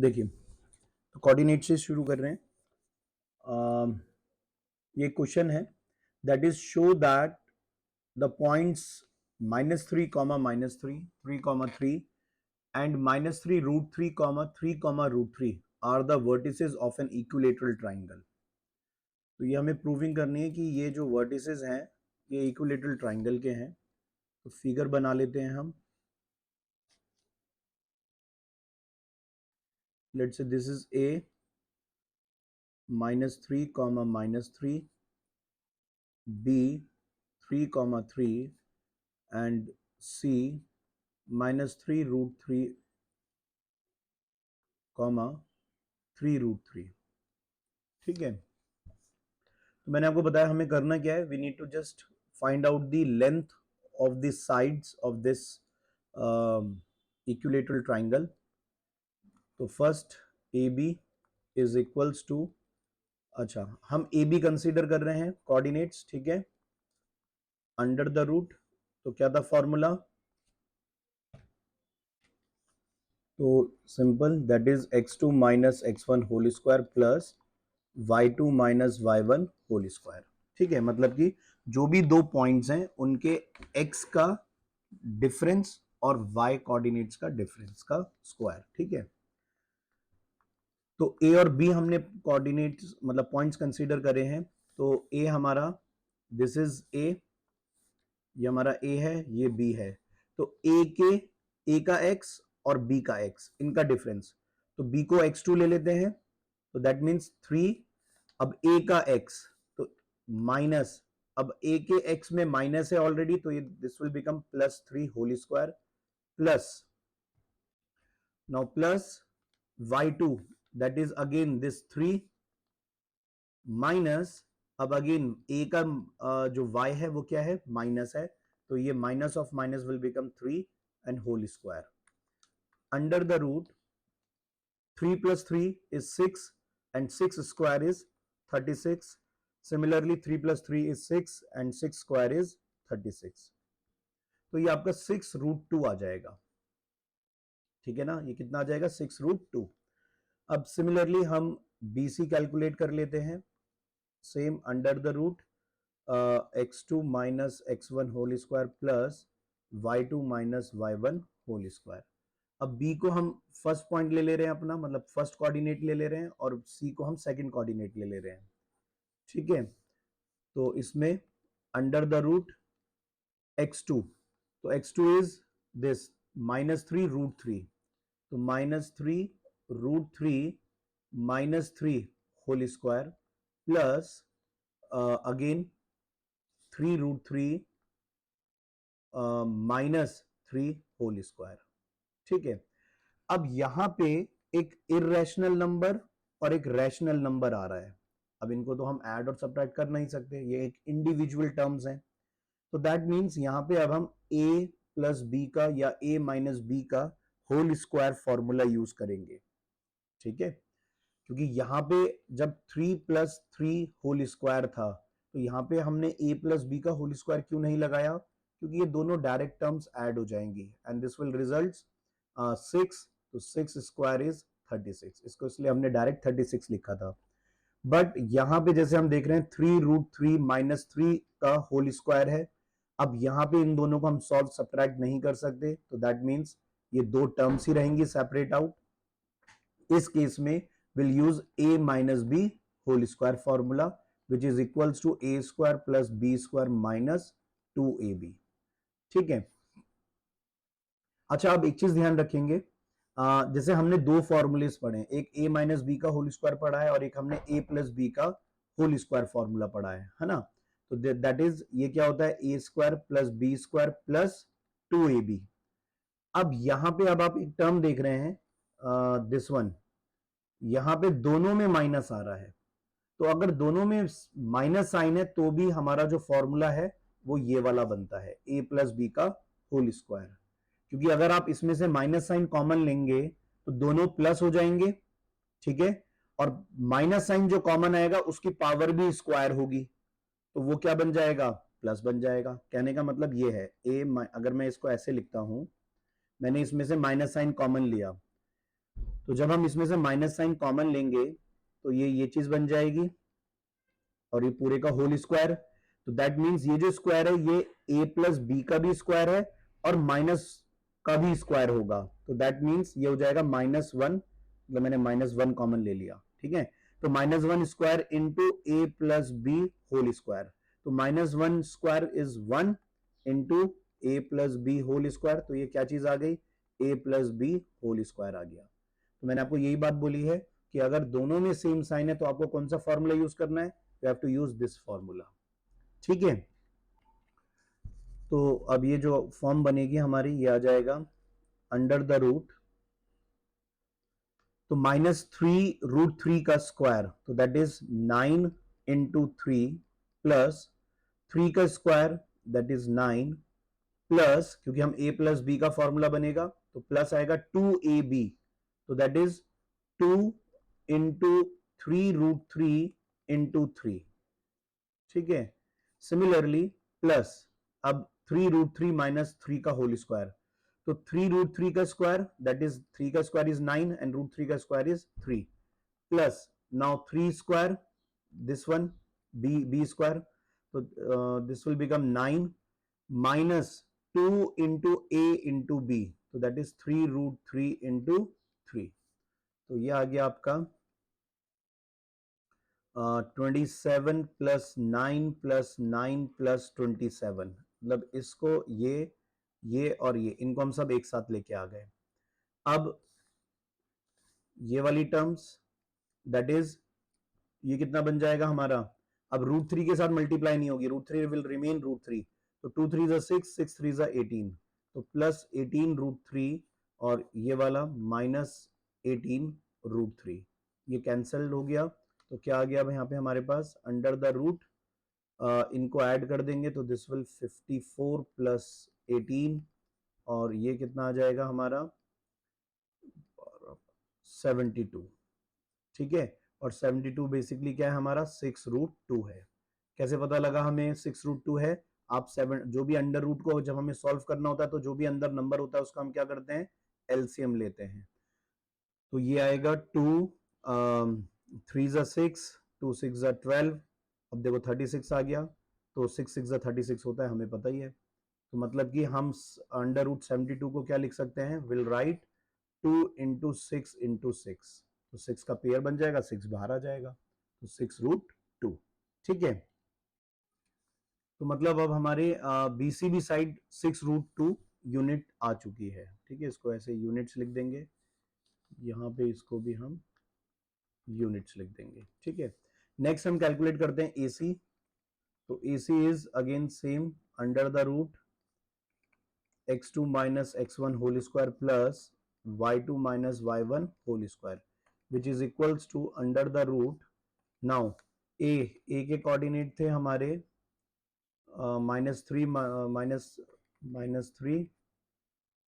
देखिए, तो कोऑर्डिनेट से शुरू कर रहे हैं। ये क्वेश्चन है that is show that the points -3, -3, 3, 3 and -3, √3, 3, √3 are the vertices of an equilateral triangle। तो ये हमें प्रूविंग करनी है कि ये जो वर्टिसेस हैं ये इक्विलेटरल ट्राइंगल के हैं। तो फिगर बना लेते हैं हम। Let's say this is A, -3, -3, B, 3, 3 and C, -3, √3, 3, √3। ठीक है, तो मैंने आपको बताया हमें करना क्या है। We need to just find out the length of the sides of this equilateral triangle. तो first AB is equals to, अच्छा हम AB कंसीडर कर रहे हैं कोऑर्डिनेट्स, ठीक है, अंडर द रूट। तो क्या था फॉर्मूला? तो simple, that is x2 minus x1 whole square plus y2 minus y1 whole square. ठीक है, मतलब कि जो भी दो पॉइंट्स हैं उनके x का डिफरेंस और y कोऑर्डिनेट्स का डिफरेंस का स्क्वायर। ठीक है, तो a और b हमने कोऑर्डिनेट्स मतलब पॉइंट्स कंसीडर करे हैं। तो a हमारा, दिस इज a, ये हमारा a है, ये b है। तो a का x और b का x, इनका डिफरेंस, तो b को x2 ले लेते हैं, तो दैट मीन्स 3। अब a का x, तो माइनस, अब a के x में माइनस है ऑलरेडी, तो ये this will become +3 whole square plus, now plus y2 that is again this 3 minus, अब अगेन a का जो y है वो क्या है, माइनस है, तो ये minus of minus will become 3 and whole square under the root 3 + 3 is 6 and 6 square is 36। Similarly 3 + 3 is 6 and 6 square is 36। तो ये आपका 6√2 आ जाएगा। ठीक है ना, ये कितना आ जाएगा, 6√2। अब सिमिलरली हम BC कैलकुलेट कर लेते हैं। Same under the root x2 minus x1 whole square plus y2 minus y1 whole square. अब B को हम फर्स्ट पॉइंट ले रहे हैं अपना, मतलब फर्स्ट कोऑर्डिनेट ले रहे हैं, और C को हम सेकंड कोऑर्डिनेट ले रहे हैं। ठीक है, तो इसमें अंडर द रूट x2, तो x2 इज दिस -3 √3, तो -3 √3 -3 whole square plus again 3 √3 -3 whole square. ठीक है, अब यहां पे एक इरेशनल नंबर और एक रैशनल नंबर आ रहा है। अब इनको तो हम ऐड और सब्ट्रैक्ट कर नहीं सकते, ये एक इंडिविजुअल टर्म्स हैं। तो दैट मीन्स यहां पे अब हम a + b का या a - b का होल स्क्वायर फॉर्मूला यूज करेंगे। ठीक है, क्योंकि यहां पे जब 3 + 3 होल स्क्वायर था, तो यहां पे हमने a + b का होल स्क्वायर क्यों नहीं लगाया? क्योंकि ये दोनों डायरेक्ट टर्म्स ऐड हो जाएंगी एंड दिस विल रिजल्ट 6। तो 6 स्क्वायर इज 36, इसको इसलिए हमने डायरेक्ट 36 लिखा था। बट यहां पे जैसे हम देख रहे हैं 3 √3 -3 का होल स्क्वायर है। अब यहां पे इन दोनों को हम सॉल्व सब्ट्रैक्ट नहीं कर सकते, तो दैट मीन्स ये दो टर्म्स ही रहेंगी सेपरेट आउट। इस केस में will use a - b whole square formula which is equals to a² + b² - 2ab। ठीक है, अच्छा अब एक चीज ध्यान रखेंगे, जैसे हमने दो फॉर्मूलेस पढ़े, एक a - b का होल स्क्वायर पढ़ा है और एक हमने a + b का होल स्क्वायर फॉर्मूला पढ़ा है ना। तो दैट इज, ये क्या होता है, a² + b² + 2ab। अब यहां पे अब आप एक टर्म देख रहे हैं, दिस वन, यहां पे दोनों में माइनस आ रहा है। तो अगर दोनों में माइनस साइन है तो भी हमारा जो फॉर्मूला है वो ये वाला बनता है, a + b का होल स्क्वायर। क्योंकि अगर आप इसमें से माइनस साइन कॉमन लेंगे तो दोनों प्लस हो जाएंगे। ठीक है, और माइनस साइन जो कॉमन आएगा उसकी पावर भी स्क्वायर होगी, तो वो क्या बन जाएगा, प्लस बन जाएगा। कहने का मतलब ये है, अगर मैं इसको ऐसे लिखता हूं, मैंने इसमें से माइनस साइन कॉमन लिया, तो जब हम इसमें से माइनस साइन कॉमन लेंगे तो ये चीज बन जाएगी और ये पूरे का होल स्क्वायर। तो दैट मीन्स ये जो स्क्वायर है ये a प्लस बी का भी स्क्वायर है और माइनस का भी स्क्वायर होगा। तो दैट मीन्स ये हो जाएगा -1, मतलब मैंने -1 कॉमन ले लिया, ठीक है। तो -1 square into a plus B whole square. तो -1 square is 1 into a plus B whole square. तो ये क्या चीज आ गई, a plus B whole square आ गया। तो मैंने आपको यही बात बोली है कि अगर दोनों में सेम साइन है तो आपको कौन सा फॉर्मूला यूज करना है, you have to use this formula, ठीक है। तो अब ये जो फॉर्म बनेगी हमारी, ये आ जाएगा अंडर द रूट, तो -3√3 का स्क्वायर, तो दैट इज 9 इंटू 3 प्लस 3 का स्क्वायर दैट इज 9 प्लस, क्योंकि हम a प्लस बी का फॉर्मूला बनेगा तो प्लस आएगा 2ab, तो दैट इज 2 इंटू 3√3 इंटू 3, ठीक है। सिमिलरली प्लस अब 3√3 माइनस 3 का होल स्क्वायर, तो 3√3 का स्क्वायर दैट इज 3 का स्क्वायर इज 9 एंड √3 का square is 3 plus now 3 square this one b square, तो this will become 9 minus 2 into a into b, तो दैट इज 3√3 इंटू 3। तो ये आ गया आपका 27 प्लस 9 प्लस 9 प्लस 27, मतलब इसको ये और ये इनको हम सब एक साथ लेके आ गए। अब ये वाली टर्म्स दैट इज ये कितना बन जाएगा हमारा, अब √3 के साथ मल्टीप्लाई नहीं होगी, √3 विल रिमेन √3, तो 2 3 जा 6, 6 3 जा 18, तो प्लस 18√3 और ये वाला -18√3, ये कैंसल्ड हो गया। तो क्या आ गया अब यहाँ पे हमारे पास अंडर द रूट, इनको ऐड कर देंगे तो दिस विल 54 प्लस 18 और ये कितना आ जाएगा हमारा 72, ठीक है। और 72 बेसिकली क्या है हमारा 6√2 है। कैसे पता लगा हमें 6√2 है, आप 7 जो भी अंडर रूट को जब हमें सॉल्व करना होता है तो जो भी अंदर नंबर होता है उसका हम क्या करते हैं, एलसीएम लेते हैं। तो ये आएगा 2 3 जा 6, 2 6 जा 12, अब देखो 36 आ गया, तो 6 6 जा 36 होता है, हमें पता ही है। तो मतलब कि हम अंडर रूट 72 को क्या लिख सकते हैं, विल राइट 2 इंटू 6 इंटू 6, तो 6 का पेयर बन जाएगा, 6 बाहर आ जाएगा, तो 6√2, ठीक है। तो मतलब अब हमारे बीसीबी साइड 6√2 यूनिट आ चुकी है, ठीक है। इसको ऐसे यूनिट्स लिख देंगे, यहाँ पे इसको भी हम यूनिट्स लिख देंगे, ठीक है। नेक्स्ट हम कैलकुलेट करते हैं एसी, तो AC is again same under the root x2 minus x1 whole square plus y2 minus y1 whole square which is equals to under the root, now A के coordinate थे हमारे -3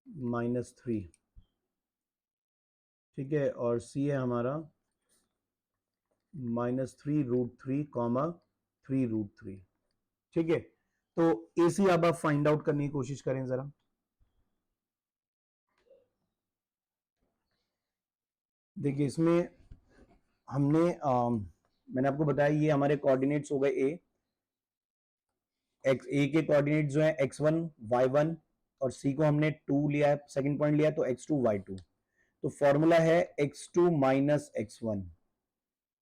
-3, ठीक है, और सी है हमारा -3√3, 3√3, ठीक है। तो एसी अब आप फाइंड आउट करने की कोशिश करें जरा। देखिए इसमें हमने मैंने आपको बताया ये हमारे कोऑर्डिनेट्स हो गए ए के कोऑर्डिनेट जो है x1 y1 और सी को हमने 2 लिया है, सेकंड पॉइंट लिया है, तो x2 y2। तो फॉर्मूला है x2 माइनस x1,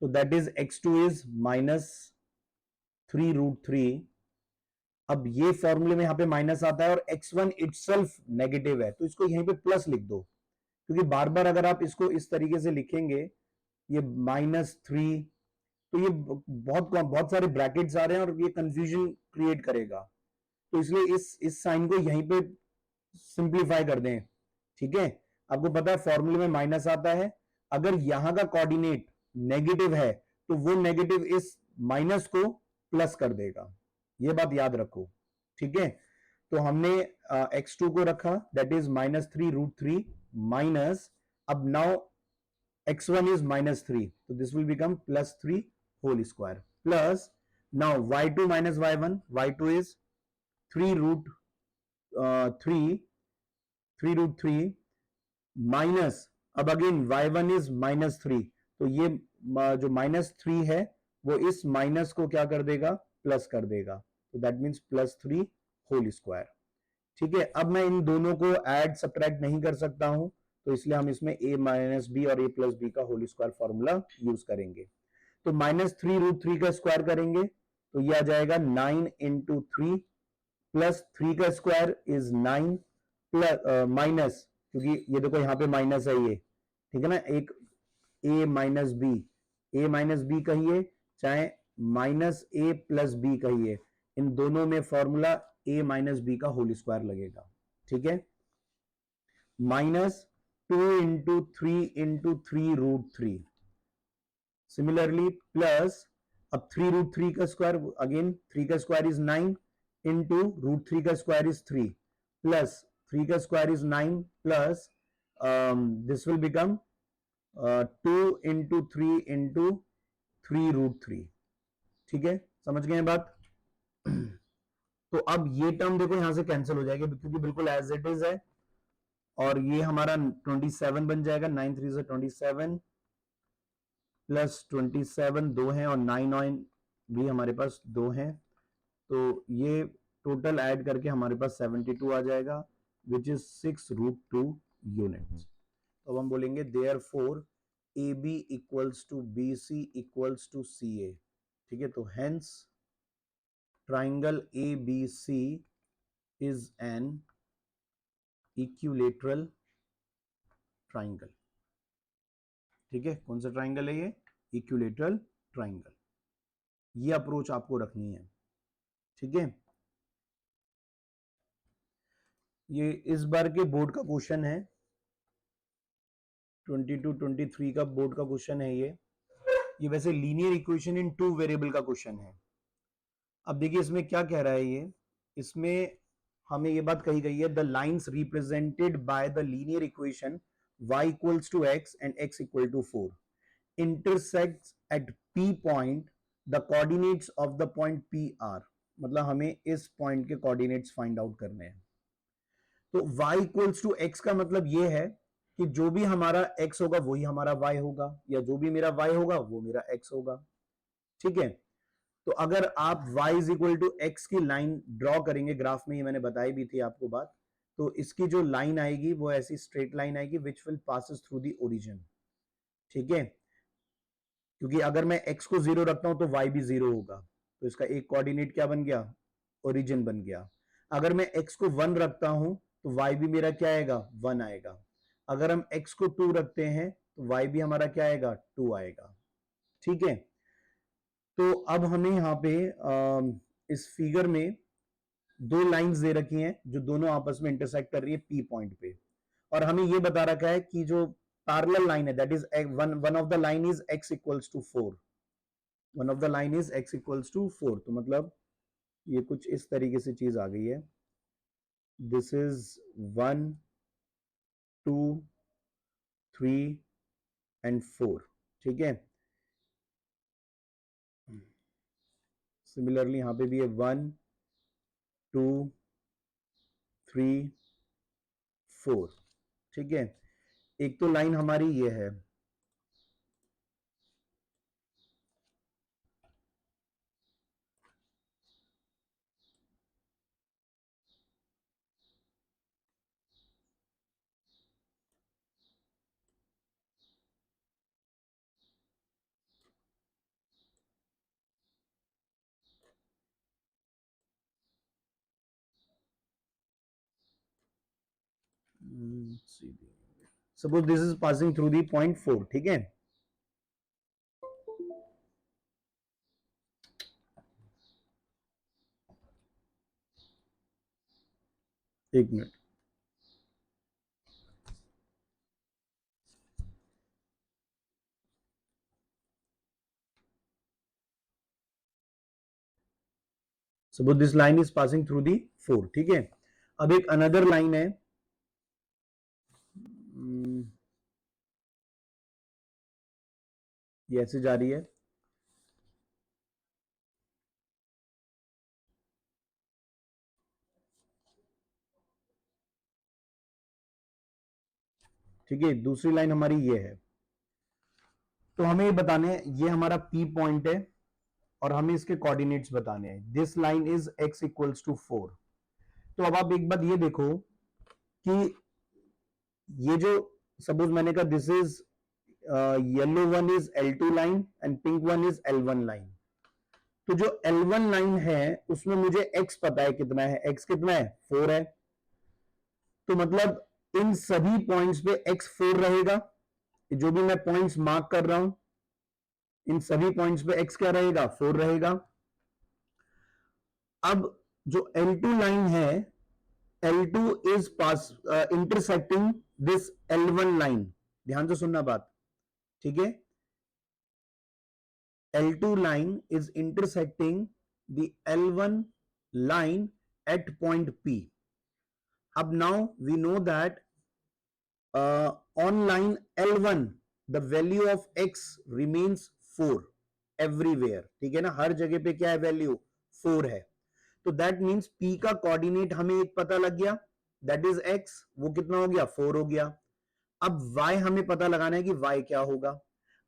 तो दैट इज x2 इज -3√3। अब ये फॉर्मूले में यहाँ पे माइनस आता है और x1 इटसेल्फ नेगेटिव है, तो इसको यहीं पे प्लस लिख दो, क्योंकि बार बार अगर आप इसको इस तरीके से लिखेंगे ये -3, तो ये बहुत सारे ब्रैकेट्स आ रहे हैं और ये कंफ्यूजन क्रिएट करेगा, तो इसलिए इस साइन को यहीं पे सिंप्लीफाई कर दें, ठीक है। आपको पता है फॉर्मूले में माइनस आता है, अगर यहां का कोऑर्डिनेट नेगेटिव है तो वो नेगेटिव इस माइनस को प्लस कर देगा, ये बात याद रखो, ठीक है। तो हमने x2 को रखा दैट इज -3√3 माइनस, अब now x1 is -3, so this will become +3 whole square plus now y2 minus y1, y2 is 3√3 minus अब अगेन y1 इज -3, तो ये जो -3 है वो इस माइनस को क्या कर देगा, प्लस कर देगा, तो दैट मीन्स +3 होल स्क्वायर। ठीक है, अब मैं इन दोनों को ऐड सब्ट्रैक्ट नहीं कर सकता हूं, तो इसलिए हम इसमें a माइनस बी और a प्लस बी का होल स्क्वायर फॉर्मूला यूज करेंगे। तो -3√3 का स्क्वायर करेंगे तो ये आ जाएगा 9 इंटू 3 प्लस 3 का स्क्वायर इज 9 प्लस माइनस, क्योंकि ये देखो यहां पे माइनस है ये, ठीक है ना, एक a minus B, a minus B कहिए चाहे माइनस a प्लस बी कहिए, इन दोनों में फॉर्मूला a माइनस बी का होल स्क्वायर लगेगा। ठीक है, -2 इंटू 3 सिमिलरली प्लस, अब 3√3 का स्क्वायर, अगेन 3 का स्क्वायर इज 9 इंटू √3 का स्क्वायर इज 3 प्लस 3 का square is 9 plus this will become 2 into 3 into 3√3। ठीक है, समझ गए बात? तो अब ये टर्म देखो यहां से कैंसिल हो जाएगी क्योंकि बिल्कुल एज इट इज है, और ये हमारा 27 बन जाएगा, 9 3 से 27 प्लस 27 दो हैं और 9 भी हमारे पास दो हैं, तो ये टोटल ऐड करके हमारे पास 72 आ जाएगा विच इज 6√2 यूनिट्स। तो अब हम बोलेंगे there for A B equals to B C equals to C A. ठीक है, तो hence triangle A B C is an equilateral triangle. ठीक है, कौन सा ट्राइंगल है ये? Equilateral triangle. ये अप्रोच आपको रखनी है। ठीक है, ये इस बार के बोर्ड का क्वेश्चन है, 22-23 का बोर्ड का क्वेश्चन है ये वैसे linear equation in two variable का क्वेश्चन है। अब देखिए इसमें क्या कह रहा है ये, इसमें हमें ये बात कही गई है, the lines represented by the linear equation y equals to x and x equal to 4 intersects at p point, the coordinates of the point p are, मतलब हमें इस पॉइंट के कोऑर्डिनेट्स फाइंड आउट करने हैं। तो y इक्वल्स टू x का मतलब ये है कि जो भी हमारा x होगा वही हमारा y होगा, या जो भी मेरा y होगा वो मेरा x होगा। ठीक है, तो अगर आप y is equal to X की लाइन ड्रॉ करेंगे ग्राफ में, ये मैंने बताई भी थी आपको बात, तो इसकी जो लाइन आएगी वो ऐसी स्ट्रेट लाइन आएगी which will passes through the origin. ठीक है, क्योंकि अगर मैं x को 0 रखता हूं तो y भी 0 होगा, तो इसका एक कोऑर्डिनेट क्या बन गया, ओरिजिन बन गया। अगर मैं x को 1 रखता हूं तो y भी मेरा क्या आएगा, 1 आएगा। अगर हम x को 2 रखते हैं तो y भी हमारा क्या आएगा, 2 आएगा। ठीक है, तो अब हमें यहाँ पे इस फिगर में दो लाइंस दे रखी हैं जो दोनों आपस में इंटरसेक्ट कर रही है पी पॉइंट पे, और हमें ये बता रखा है कि जो पैरेलल लाइन है that is one of the line is x equals to 4, one of the line is x equals to 4, तो मतलब ये कुछ इस तरीके से चीज आ गई है, दिस इज 1 2 3 एंड 4। ठीक है, सिमिलरली यहां पे भी है 1 2 3 4। ठीक है, एक तो लाइन हमारी ये है, suppose this is passing through the point 4। ठीक है, एक minute, suppose this line is passing through the 4। ठीक है, अब एक अनदर लाइन है, ये ऐसे जा रही है, ठीक है, दूसरी लाइन हमारी ये है। तो हमें ये बताने हैं, ये हमारा P पॉइंट है और हमें इसके कोऑर्डिनेट्स बताने हैं। This line is x equals to 4। तो अब आप एक बात ये देखो कि ये जो सपोज मैंने कहा this is yellow one is L2 line and pink one is L1 line. तो जो L1 लाइन है उसमें मुझे x पता है कितना है, x कितना है 4 है। तो मतलब इन सभी पॉइंट्स पे x 4 रहेगा। जो भी मैं पॉइंट्स मार्क कर रहा हूं इन सभी पॉइंट्स पे x क्या रहेगा 4 रहेगा। अब जो L2 लाइन है L2 is pass intersecting this L1 line. ध्यान से सुनना बात, ठीक है। L2 line is intersecting the L1 line at point P. Ab now we know that on line L1 the value of x remains 4 everywhere, ठीक है ना, हर जगह पे क्या है वैल्यू 4 है। तो दैट मीन्स P का कोऑर्डिनेट हमें एक पता लग गया, दैट इज x, वो कितना हो गया 4 हो गया। अब y हमें पता लगाना है कि y क्या होगा।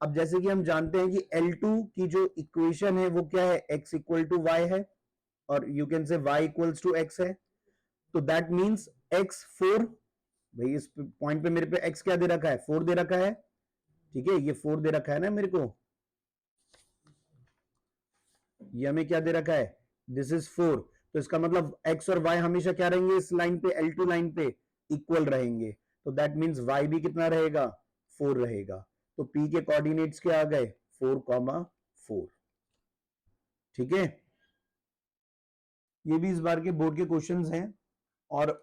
अब जैसे कि हम जानते हैं कि L2 की जो इक्वेशन है वो क्या है, x इक्वल टू y है और you can say y equals to x है। तो दैट मींस x 4, भाई इस पॉइंट पे मेरे पे x क्या दे रखा है 4 दे रखा है, ठीक है, ये 4 दे रखा है ना मेरे को, ये हमें क्या दे रखा है दिस इज 4। तो इसका मतलब x और y हमेशा क्या रहेंगे इस लाइन पे L2 लाइन पे इक्वल रहेंगे। तो दैट मींस y भी कितना रहेगा 4 रहेगा। तो P के कोऑर्डिनेट्स क्या आ गए 4,4। ठीक है, ये भी इस बार के बोर्ड के क्वेश्चंस हैं और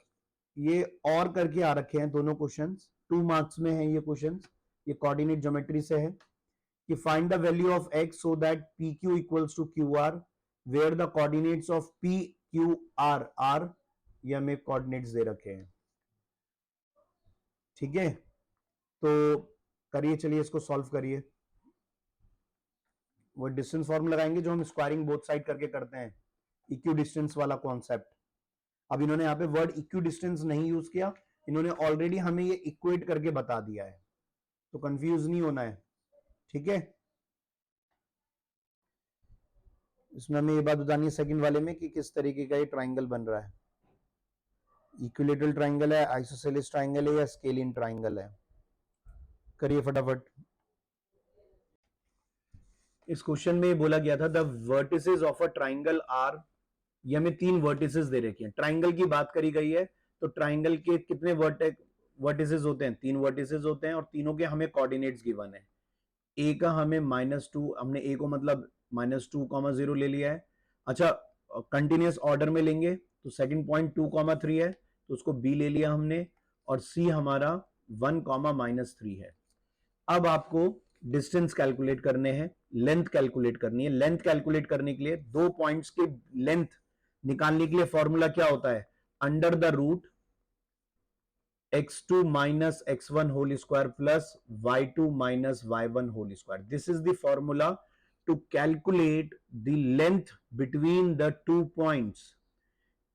ये और करके आ रखे हैं दोनों क्वेश्चंस, 2 मार्क्स में है ये क्वेश्चंस। ये कोऑर्डिनेट ज्योमेट्री से है कि find the value of x so that PQ equals to QR where the coordinates of PQR are, ये हमें कोऑर्डिनेट्स दे रखे हैं। ठीक है, तो करिए, चलिए इसको सॉल्व करिए। वो डिस्टेंस फॉर्मूला लगाएंगे जो हम स्क्वायरिंग बोथ साइड करके करते हैं, इक्यू डिस्टेंस वाला कॉन्सेप्ट। अब इन्होंने यहाँ पे वर्ड इक्यू डिस्टेंस नहीं यूज किया, इन्होंने ऑलरेडी हमें ये इक्वेट करके बता दिया है, तो कंफ्यूज नहीं होना है। ठीक है, इसमें हमें ये बात बतानी है सेकंड वाले में कि किस तरीके का ये ट्राइंगल बन रहा है, इक्विलेटरल ट्राइंगल है, आइसोसेलेस ट्राइंगल है या स्केलिन ट्राइंगल है। करिए फटाफट। इस क्वेश्चन में बोला गया था the vertices of a triangle are, ये हमें 3 वर्टिसेस दे रखे हैं। ट्राइंगल की बात करी गई है, तो ट्राइंगल के कितने वर्टिसेस होते हैं 3 वर्टिसेस होते हैं और तीनों के हमें कोऑर्डिनेट्स गिवन है। ए का हमें -2, हमने ए को मतलब -2,0 ले लिया है। अच्छा, कंटिन्यूअस ऑर्डर में लेंगे तो सेकंड पॉइंट 2,3 है तो उसको बी ले लिया हमने, और सी हमारा 1,-3 है। अब आपको डिस्टेंस कैलकुलेट करने हैं, लेंथ कैलकुलेट करनी है। लेंथ कैलकुलेट करने के लिए 2 पॉइंट्स के लेंथ निकालने के लिए फॉर्मूला क्या होता है, under the root x2 minus x1 whole square plus y2 minus y1 whole square. This is the formula to calculate the length between the 2 points.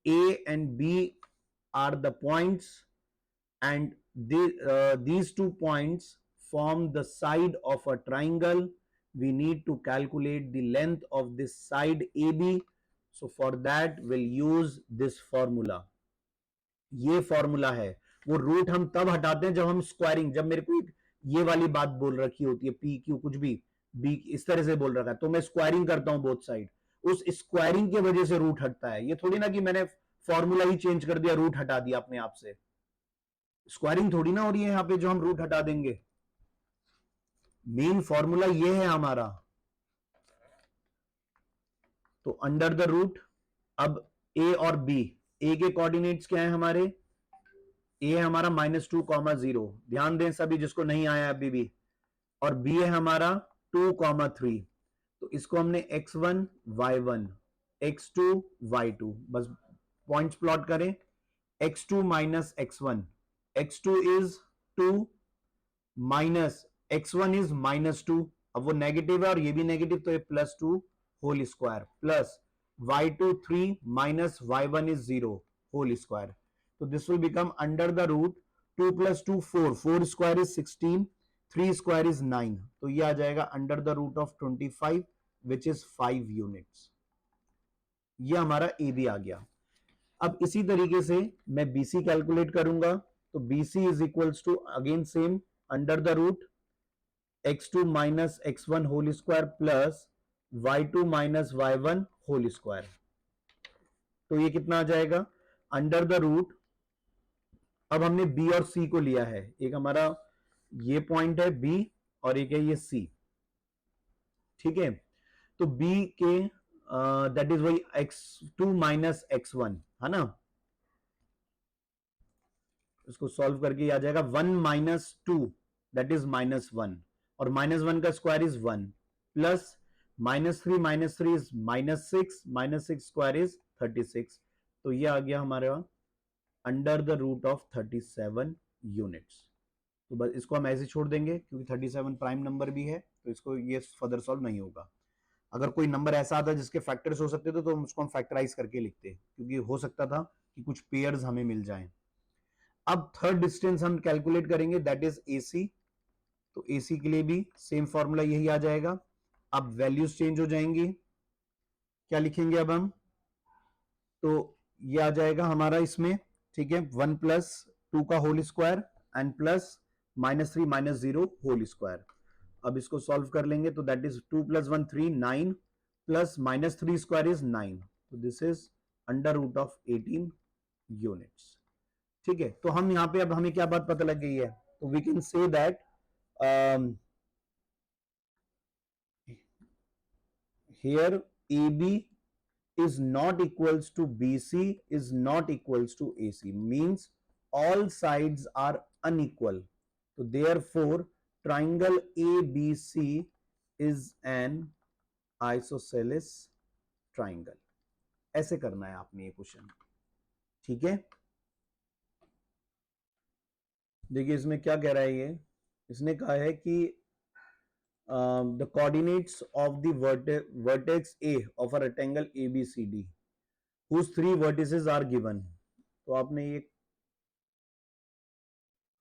A and B are the points, and these 2 points form the side of a triangle. We need to calculate the length of this side AB. So for that we'll use this formula. ये formula है। वो root हम तब हटाते हैं जब हम squaring, जब मेरे को ये वाली बात बोल रखी होती है पी क्यू कुछ भी बी इस तरह से बोल रखा है, तो मैं स्क्वायरिंग करता हूं बोथ साइड, उस स्क्वायरिंग की वजह से रूट हटता है। ये थोड़ी ना कि मैंने फॉर्मूला ही चेंज कर दिया, रूट हटा दिया अपने आप से, स्क्वायरिंग थोड़ी ना हो रही है यहां पे जो हम रूट हटा देंगे। मेन फॉर्मूला ये है हमारा। तो अंडर द रूट, अब ए और बी, ए के कोऑर्डिनेट्स क्या है हमारे, ए है हमारा -2,0, ध्यान दें सभी जिसको नहीं आया अभी भी, और बी है हमारा 2,3। तो इसको हमने x1 y1 x2 y2, बस पॉइंट्स प्लॉट करें। x2 minus x1, x2 is 2 minus x1 is -2, अब वो नेगेटिव है और ये भी नेगेटिव, तो ये +2 whole square plus y2 3 minus y1 is 0 whole square. So this will become under the root 2 plus 2 4, 4 square is 16, 3 square is 9, तो ये आ जाएगा under the root of 25 which is 5 units. ये हमारा ए बी आ गया। अब इसी तरीके से मैं बीसी कैलकुलेट करूंगा, तो BC is equals to again same under the root x2 minus x1 whole square plus y2 minus y1 whole square. तो ये कितना आ जाएगा अंडर द रूट, अब हमने बी और सी को लिया है, एक हमारा ये पॉइंट है बी और एक है ये सी, ठीक है। तो बी के दैट इज वही x2 माइनस x1 है ना, इसको सॉल्व करके आ जाएगा 1 माइनस 2 दैट इज -1 और -1 का square is 1 plus -3 is -6 square is 36, तो ये आ गया हमारा under the root of 37 units. तो बस इसको हम ऐसे छोड़ देंगे क्योंकि 37 प्राइम नंबर भी है, तो इसको ये फर्दर सॉल्व नहीं होगा। अगर कोई नंबर ऐसा आता जिसके फैक्टर्स हो सकते थे तो हम उसको हम फैक्टराइज करके लिखते, क्योंकि हो सकता था कि कुछ पेयर्स हमें मिल जाएं। अब थर्ड डिस्टेंस हम कैलकुलेट करेंगे दैट इज AC, तो AC के लिए भी सेम फॉर्मूला यही आ जाएगा। अब वैल्यूज चेंज हो जाएंगी, क्या लिखेंगे अब हम, तो ये आ जाएगा हमारा इसमें, ठीक है, 1 प्लस 2 का whole square and plus -3 minus 0 whole square. अब इसको सॉल्व कर लेंगे तो that is 2 plus 1 3 9 plus -3 square is 9, तो this is under root of 18 units, ठीक है। तो हम यहां पे अब हमें क्या बात पता लग गई है, तो we can say that here AB is not equals to BC is not equals to AC, means all sides are unequal, so therefore triangle ABC is an isosceles triangle। ऐसे करना है आपने ये क्वेश्चन, ठीक है। देखिए इसमें क्या कह रहा है, ये इसने कहा है कि the coordinates of the vertex A of a rectangle ABCD whose 3 vertices are given। तो आपने ये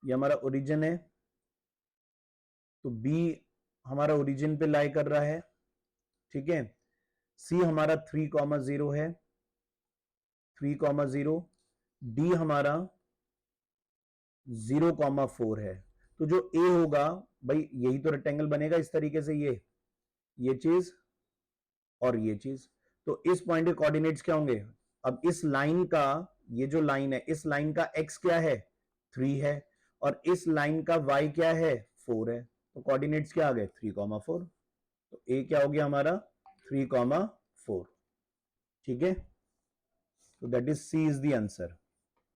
हमारा ओरिजिन है, तो B हमारा ओरिजिन पे लाई कर रहा है, ठीक है। C हमारा 3,0 है, 3,0, D हमारा 0,4 है। तो जो A होगा भाई यही तो रेक्टेंगल बनेगा इस तरीके से, ये चीज और ये चीज, तो इस पॉइंट के कोऑर्डिनेट्स क्या होंगे। अब इस लाइन का, ये जो लाइन है इस लाइन का x क्या है 3 है और इस लाइन का y क्या है 4 है, तो कोऑर्डिनेट्स क्या आ गए 3,4, तो A क्या हो गया हमारा 3,4, ठीक है। तो that is C is the answer.